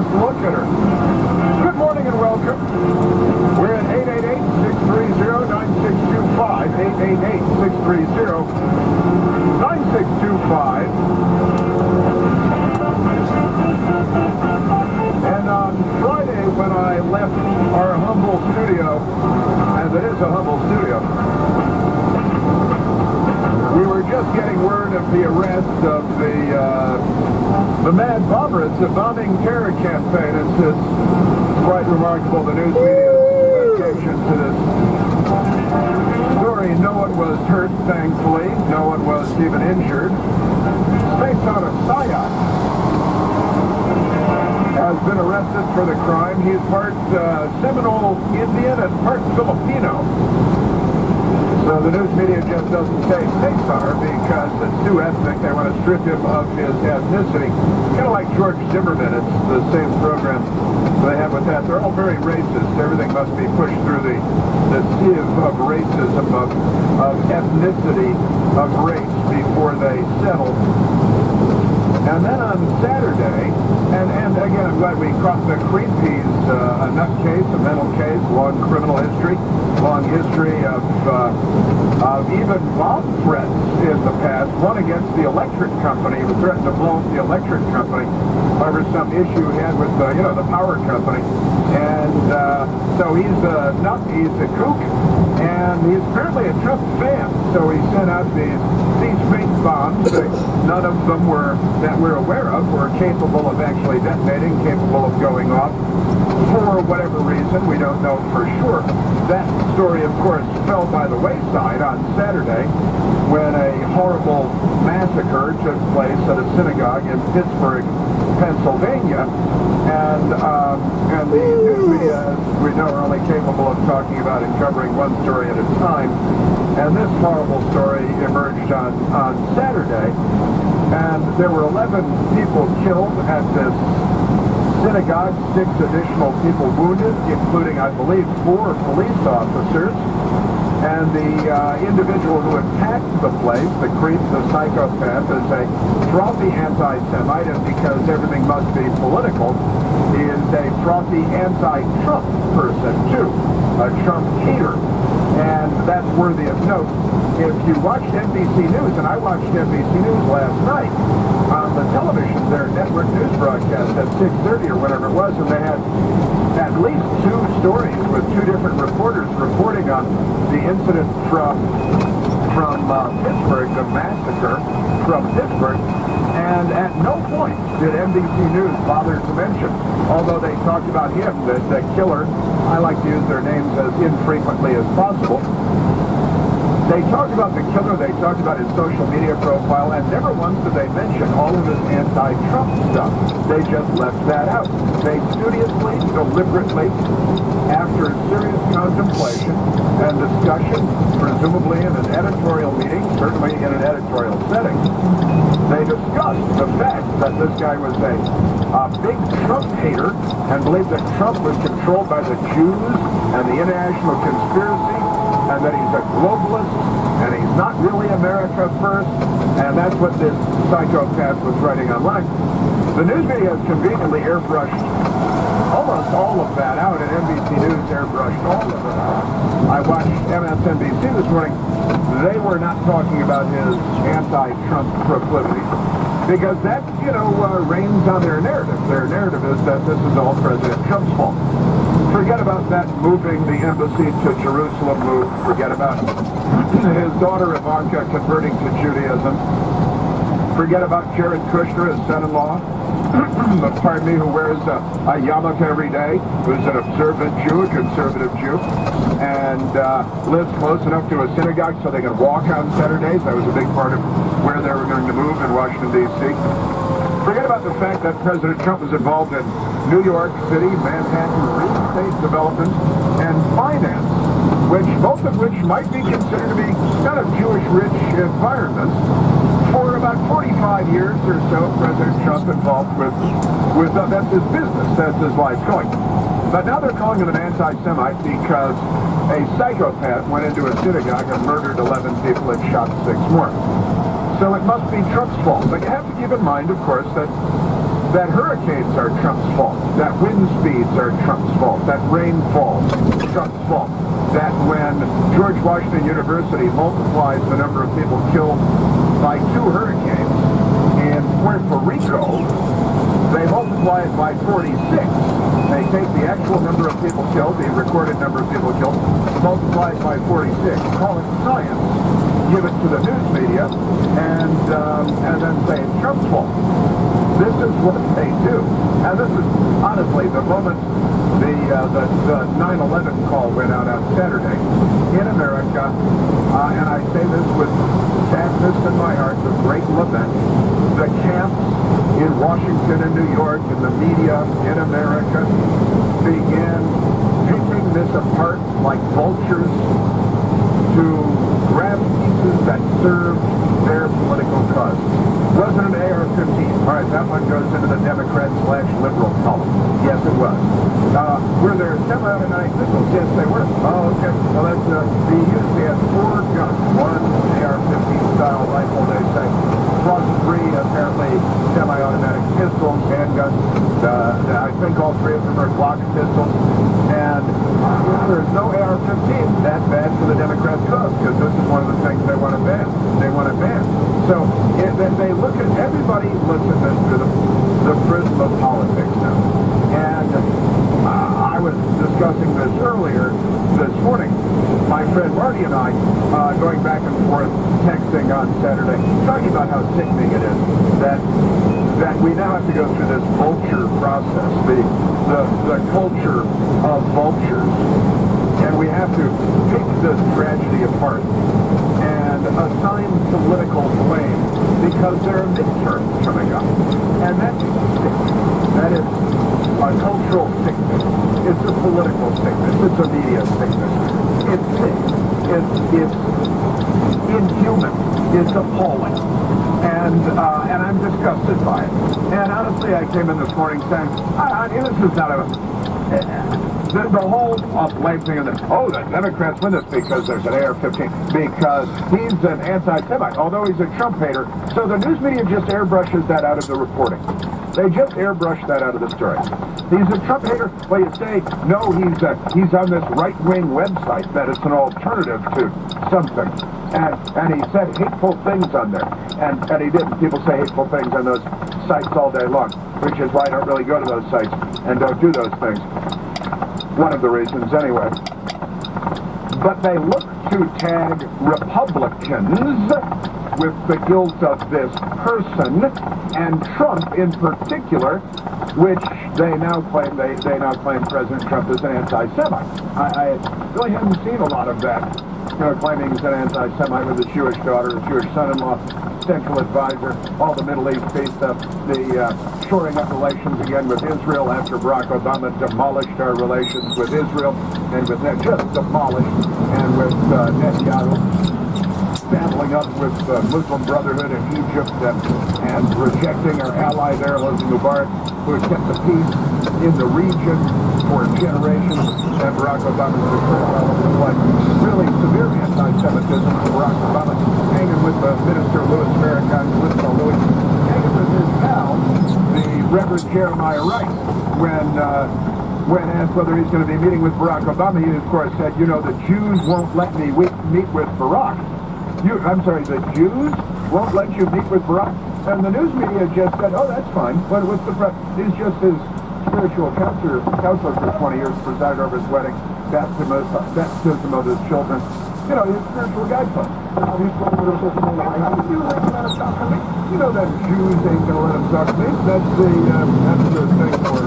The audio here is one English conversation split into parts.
Just look at her. Good morning and welcome. We're at 888-630-9625. 888-630-9625. And on Friday, when I left our humble studio, and it is a humble studio, we were just getting word of the arrest of the mad bomber. It's a bombing terror campaign. It's quite remarkable, the news media's attention to this story. No one was hurt, thankfully. No one was even injured. Based on a psyop, has been arrested for the crime. He's part Seminole Indian and part Filipino. So the news media just doesn't say state are because it's too ethnic. They want to strip him of his ethnicity. Kind of like George Zimmerman. It's the same program they have with that. They're all very racist. Everything must be pushed through the sieve of racism, of ethnicity, of race before they settle. And then on Saturday, and again, I'm glad we caught the creep. He's a nutcase, a mental case, long criminal history, long history of even bomb threats in the past. One against the electric company. He was threatened to blow up the electric company over some issue he had with, the power company. And so he's a nut, he's a kook, and he's apparently a Trump fan. So he sent out these fake bombs. None of them that we're aware of were capable of actually detonating, capable of going off. For whatever reason, we don't know for sure. That story, of course, fell by the wayside on Saturday when a horrible massacre took place at a synagogue in Pittsburgh, Pennsylvania. And the news media, as we know, are only capable of talking about and covering one story at a time. And this horrible story emerged on Saturday. And there were 11 people killed at this synagogue, 6 additional people wounded, including, I believe, 4 police officers. And the individual who attacked the place, the creep, the psychopath, is a frothy anti-Semite, and because everything must be political, he is a frothy anti-Trump person, too, a Trump hater. And that's worthy of note. If you watched NBC News, and I watched NBC News last night, on the television, their network news broadcast at 6:30 or whatever it was, and they had at least 2 stories with 2 different reporters reporting on the incident from Pittsburgh, the massacre from Pittsburgh, and at no point did NBC News bother to mention, although they talked about him, the killer. I like to use their names as infrequently as possible. They talked about the killer, they talked about his social media profile, and never once did they mention all of his anti-Trump stuff. They just left that out. They studiously, deliberately, after serious contemplation and discussion, presumably in an editorial meeting, certainly in an editorial setting, they discussed the fact that this guy was a big Trump hater and believed that Trump was controlled by the Jews and the international conspiracy, and that he's a globalist, and he's not really America first, and that's what this psychopath was writing online. The news media has conveniently airbrushed almost all of that out, and NBC News airbrushed all of it out. I watched MSNBC this morning. They were not talking about his anti-Trump proclivities, because that, reigns on their narrative. Their narrative is that this is all President Trump's fault. Forget about that moving the embassy to Jerusalem move. Forget about his daughter Ivanka converting to Judaism. Forget about Jared Kushner, his son-in-law, who wears a yarmulke every day, who's an observant Jew, a conservative Jew, and lives close enough to a synagogue so they can walk on Saturdays. That was a big part of where they were going to move in Washington, D.C. Forget about the fact that President Trump was involved in New York City, Manhattan, real estate development, and finance, both of which might be considered to be kind of Jewish-rich environments. For about 45 years or so, President Trump involved with that's his business, that's his life going. But now they're calling him an anti-Semite because a psychopath went into a synagogue and murdered 11 people and shot 6 more. So it must be Trump's fault. But you have to keep in mind, of course, that that hurricanes are Trump's fault, that wind speeds are Trump's fault, that rainfall is Trump's fault, that when George Washington University multiplies the number of people killed by 2 hurricanes in Puerto Rico, they multiply it by 46. They take the actual number of people killed, the recorded number of people killed, multiply it by 46, call it science, give it to the news media, and then say it's Trump's fault. This is what they do. And this is, honestly, the moment the 9/11 call went out on Saturday in America, and I say this with sadness in my heart, with great lament, the camps in Washington and New York and the media in America began picking this apart like vultures to grab pieces that served their political cause. Was it an AR-15? All right, that one goes into the Democrat/liberal column. Yes, it was. Were there semi-automatic missiles? Yes, they were. Oh, okay. Well, that's they had 4 guns. One AR-15 style rifle, they say. Plus 3 apparently semi-automatic pistols, handguns. I think all 3 of them are Glock pistols. And there's no AR-15. That's bad for the Democrats' cause, because this is one of the things they want to ban. They want to ban. So they look at, everybody looks at this through the prism of politics now. And I was discussing this earlier this morning. My friend Marty and I, going back and forth, texting on Saturday, talking about how sickening it is that we now have to go through this vulture process, the culture of vultures. And we have to pick this tragedy apart and assign political blame because there are midterms coming up. And that's sick. That is a cultural sickness. It's a political sickness. It's a media sickness. It's sick. It's inhuman. It's appalling. And I'm disgusted by it. And honestly, I came in this morning saying, this is not the whole blame thing of this, the Democrats win this because there's an AR-15, because he's an anti-Semite, although he's a Trump hater. So the news media just airbrushes that out of the reporting. They just airbrush that out of the story. He's a Trump hater. Well, you say, no, he's on this right-wing website that it's an alternative to something. And he said hateful things on there. And he didn't. People say hateful things on those sites all day long, which is why I don't really go to those sites and don't do those things. One of the reasons, anyway. But they look to tag Republicans with the guilt of this person, and Trump in particular, which they now claim President Trump is an anti-Semite. I really haven't seen a lot of that, claiming he's an anti-Semite with his Jewish daughter, his Jewish son-in-law, central advisor, all the Middle East based up, the shoring up relations again with Israel after Barack Obama demolished our relations with Israel, and with that just demolished, and with Netanyahu battling up with the Muslim Brotherhood in Egypt and rejecting our ally there, Hosni Mubarak, who has kept the peace in the region for generations, and Barack Obama was all over the place. Really severe anti-Semitism from Barack Obama, hanging with the Minister Louis Farrakhan, hanging with his pal, the Reverend Jeremiah Wright, when asked whether he's going to be meeting with Barack Obama, he of course said, the Jews won't let me meet with Barack. The Jews won't let you meet with Barack? And the news media just said, that's fine. But what's the he's just his spiritual counselor for 20 years, presided over his wedding, baptism of his children. His spiritual guidepost. He's told me to let him talk to me. That Jews ain't going to let him talk to me. That's the thing for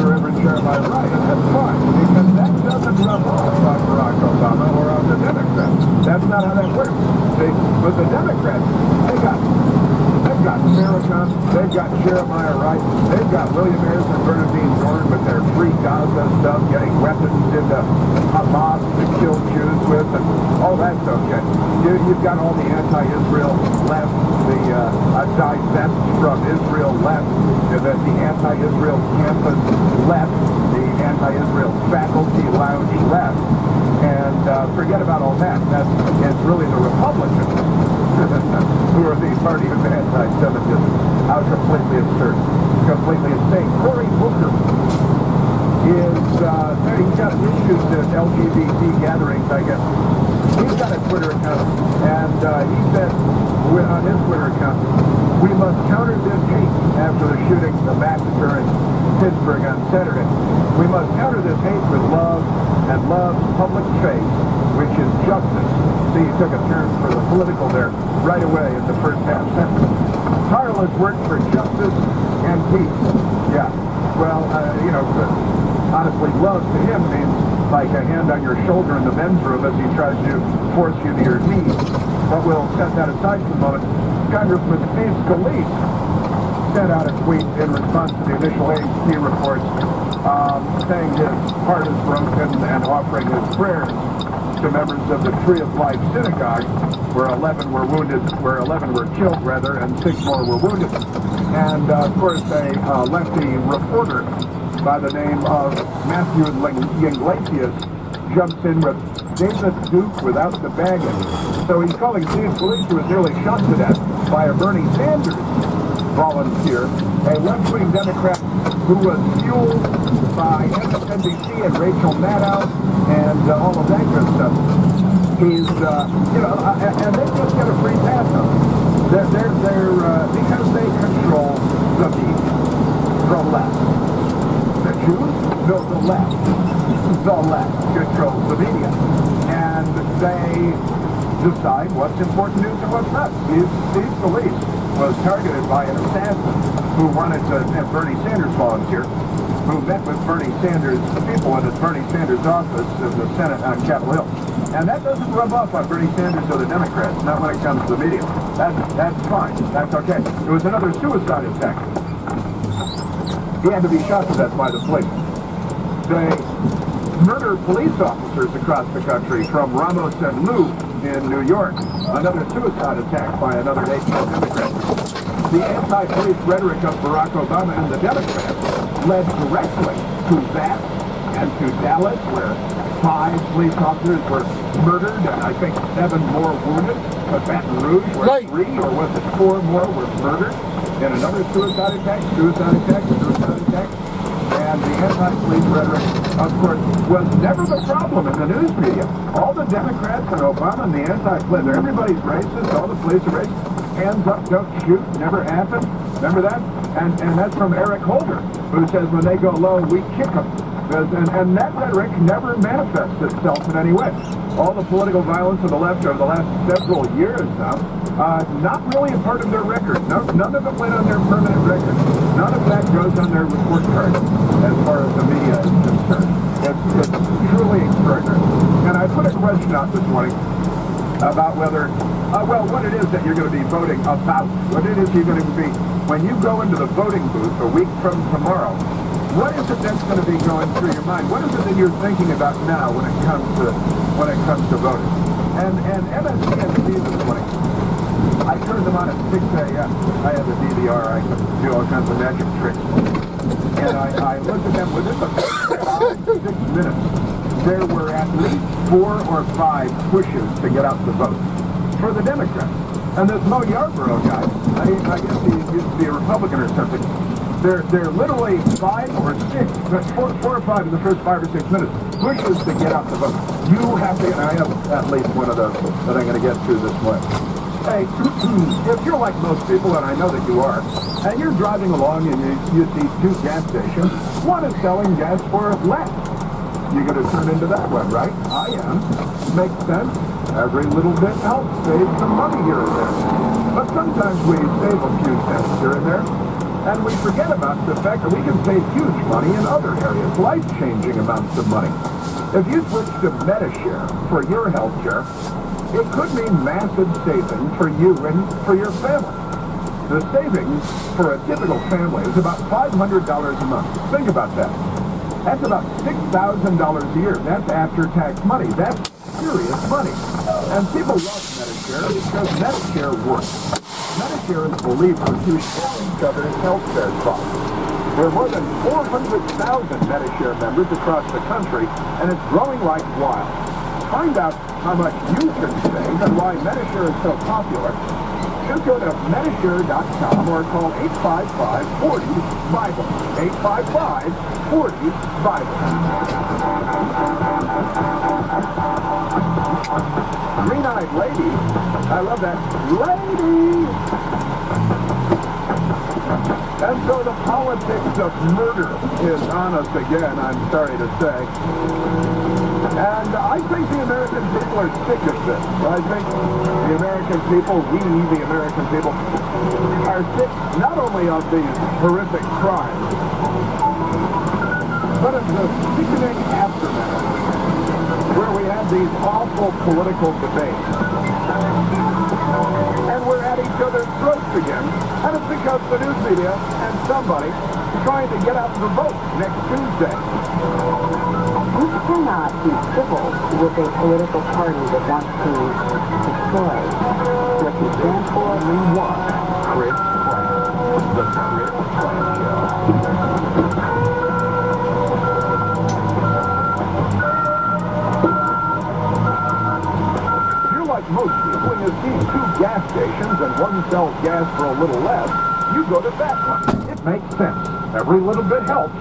Reverend Jeremiah Wright. And that's fine, because that doesn't rub off on Barack Obama or on the Democrats. That's not how that works. But the Democrats, they've got Farrakhan, they've got Jeremiah Wright, they've got William Ayers and Bernardine Dohrn with their free Gaza stuff, getting weapons into Hamas to kill Jews with, and all that's okay. You've got all the anti-Israel left, the divest from Israel left, the anti-Israel campus left, the anti-Israel faculty lounge left, and forget about all that. It's really the Republicans who who are the party of anti-Semitism. How completely absurd. Completely insane. Cory Booker he's got issues at LGBT gatherings, I guess. He's got a Twitter account, and he said on his Twitter account, "We must counter this hate after the shooting, the massacre in Pittsburgh on Saturday. We must counter this hate with love, and love's public face, which is justice." See, he took a turn for the political there right away in the first half sentence. Tireless work for justice and peace. Yeah, well, honestly, love to him means like a hand on your shoulder in the men's room as he tries to force you to your knees. But we'll set that aside for a moment. Congressman Steve Scalise sent out a tweet in response to the initial AP reports saying his heart is broken and offering his prayers to members of the Tree of Life Synagogue, where 11 were killed, and 6 more were wounded. And, of course, a lefty reporter by the name of Matthew Iglesias jumps in with David Duke without the baggage. So he's calling Steve Scalise, who was nearly shot to death by a Bernie Sanders volunteer, a left-wing Democrat who was fueled by MSNBC and Rachel Maddow and all of that good stuff. He's, and they just get a free pass on him. They're because they control the media, the left. The Jews? No, the left. The left controls the media. And they decide what's important news and what's not. Steve Scalise was targeted by an assassin who wanted to have Bernie Sanders volunteer, who met with Bernie Sanders people in his Bernie Sanders office in the Senate on Capitol Hill. And that doesn't rub off on Bernie Sanders or the Democrats, not when it comes to the media. That's fine. That's okay. It was another suicide attack. He had to be shot to death by the police. They murder police officers across the country, from Ramos and Lou in New York. Another suicide attack by another nation of Democrats. The anti-police rhetoric of Barack Obama and the Democrats led directly to that and to Dallas, where 5 police officers were murdered and I think 7 more wounded. But Baton Rouge, where 3 or was it 4 more were murdered in another suicide attack. And the anti-police rhetoric, of course, was never the problem in the news media. All the Democrats and Obama and the anti-police, everybody's racist, all the police are racist. Hands up, don't shoot, never happened. Remember that? And that's from Eric Holder, who says when they go low, we kick them. And that rhetoric never manifests itself in any way. All the political violence of the left over the last several years now, not really a part of their record. None of it went on their permanent record. None of that goes on their report card as far as the media is concerned. It's truly extraordinary. And I put a question out this morning about whether, what it is that you're going to be voting about. What it is you're going to be, when you go into the voting booth a week from tomorrow, what is it that's going to be going through your mind? What is it that you're thinking about now when it comes to voting? And MSNBC this morning, I turned them on at 6 a.m. I have a DVR. I can do all kinds of magic tricks. And I looked at them within the first 6 minutes. There were at least 4 or 5 pushes to get out to vote for the Democrats. And this Mo Yarborough guy, I guess he used to be a Republican or something. They're literally 5 or 6, 4 or 5 in the first 5 or 6 minutes, pushes to get out the vote. You have to, and I have at least one of those that I'm going to get to this morning. Hey, if you're like most people, and I know that you are, and you're driving along and you see 2 gas stations, one is selling gas for less. You're going to turn into that one, right? I am. Makes sense. Every little bit helps save some money here and there. But sometimes we save a few cents here and there. And we forget about the fact that we can save huge money in other areas, life-changing amounts of money. If you switch to Medishare for your health care, it could mean massive savings for you and for your family. The savings for a typical family is about $500 a month. Think about that. That's about $6,000 a year. That's after-tax money. That's serious money. And people love Medishare because Medishare works. Medicare is believed to reduce each other's health care costs. There are more than 400,000 Medishare members across the country, and it's growing like wild. find out how much you can save and why Medishare is so popular, just go to Medishare.com or call 855-40-BIBLE. 855-40-BIBLE. Green-eyed lady. I love that. Lady! And so the politics of murder is on us again, I'm sorry to say. And I think the American people are sick of this. I think the American people, the American people, are sick not only of these horrific crimes, but of the sickening aftermath, where we have these awful political debates. And we're at each other's throats again. And it's because the news media and somebody trying to get out the vote next Tuesday. You cannot be civil with a political party that wants to destroy what you stand for. Only one Chris Plant. The Chris Plant Show. Like most people, when you see two gas stations and one sells gas for a little less, you go to that one. It makes sense. Every little bit helps.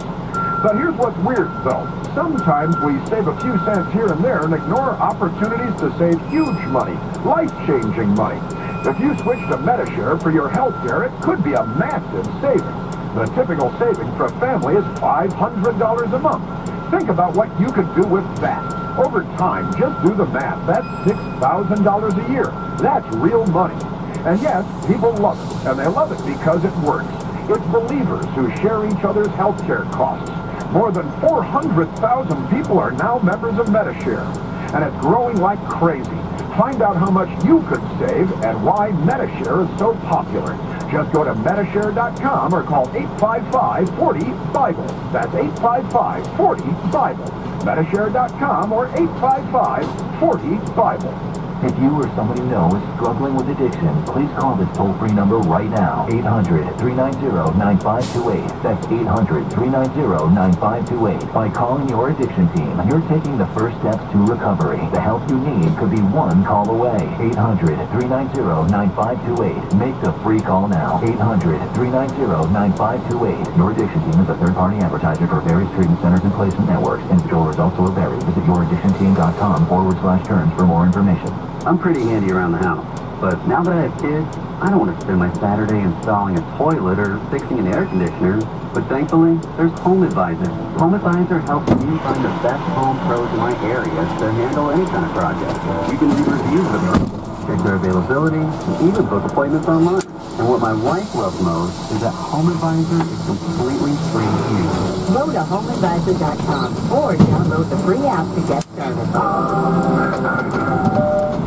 But here's what's weird, though. Sometimes we save a few cents here and there and ignore opportunities to save huge money, life-changing money. If you switch to Medishare for your health care, it could be a massive savings. The typical saving for a family is $500 a month. Think about what you could do with that. Over time, just do the math. That's $6,000 a year. That's real money. And yes, people love it, and they love it because it works. It's believers who share each other's health care costs. More than 400,000 people are now members of Medishare, and it's growing like crazy. Find out how much you could save and why Medishare is so popular. Just go to Medishare.com or call 855-40-BIBLE. That's 855-40-BIBLE. Medishare.com or 855-40-BIBLE. If you or somebody you know is struggling with addiction, please call this toll-free number right now. 800-390-9528. That's 800-390-9528. By calling your addiction team, you're taking the first steps to recovery. The help you need could be one call away. 800-390-9528. Make the free call now. 800-390-9528. Your addiction team is a third-party advertiser for various treatment centers and placement networks. Individual results will vary. Visit youraddictionteam.com/terms for more information. I'm pretty handy around the house, but now that I have kids, I don't want to spend my Saturday installing a toilet or fixing an air conditioner. But thankfully, there's Home Advisor. Home Advisor helps me find the best home pros in my area to handle any kind of project. You can read reviews of them, check their availability, and even book appointments online. And what my wife loves most is that Home Advisor is completely free to use. Go to HomeAdvisor.com or download the free app to get started.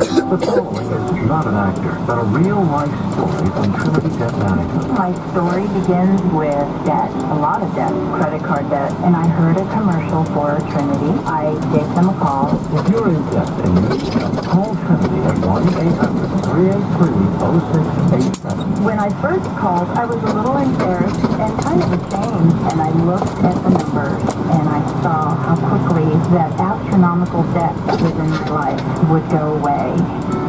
The following is not an actor, but a real-life story from Trinity Debt Management. My story begins with debt, a lot of debt, credit card debt, and I heard a commercial for Trinity. I gave them a call. If you're in debt and you need help, call Trinity at 1-800-383-0687. When I first called, I was a little embarrassed and kind of ashamed, and I looked at the numbers, and I saw how quickly that astronomical debt that was in my life would go away.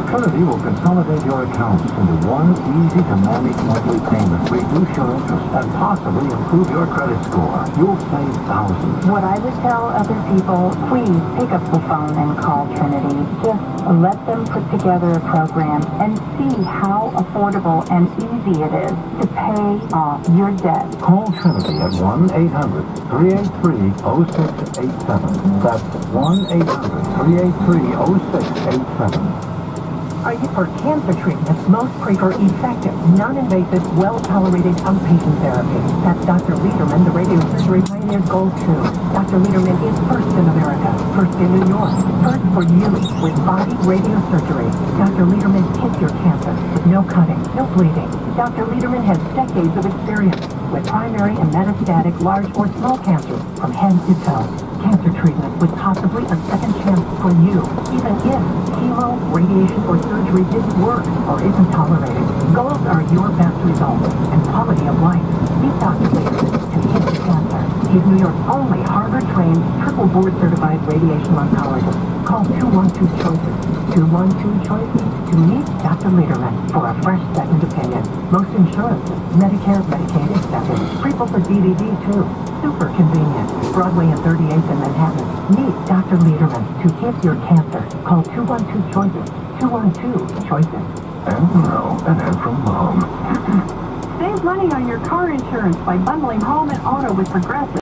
Trinity will consolidate your accounts into one easy-to-manage monthly payment, reduce your interest, and possibly improve your credit score. You'll save thousands. What I would tell other people, please pick up the phone and call Trinity. Just let them put together a program and see how affordable and easy it is to pay off your debt. Call Trinity at 1-800-383-0687. That's 1-800-383-0687. Are you for cancer treatment? Most prefer effective, non-invasive, well-tolerated outpatient therapy. That's Dr. Lederman, the radiosurgery pioneer's goal too. Dr. Lederman is first in America, first in New York, first for you with body radiosurgery. Dr. Lederman hits your cancer with no cutting, no bleeding. Dr. Lederman has decades of experience with primary and metastatic large or small cancers from head to toe. Cancer treatment with possibly a second chance for you, even if chemo, radiation, or surgery didn't work or isn't tolerated. Goals are your best results and quality of life. Meet Dr. Lederman to hit the cancer. He's New York's only Harvard-trained, triple board-certified radiation oncologist. Call 212-CHOICES. 212-CHOICES to meet Dr. Lederman for a fresh second opinion. Most insurances, Medicare, Medicaid accepted. Prequel for DVD, too. Super convenient. Broadway and 38th in Manhattan. Meet Dr. Lederman to hit your cancer. Call 212-CHOICES. 212-CHOICES. And now, an ad from Mom. Save money on your car insurance by bundling home and auto with Progressive.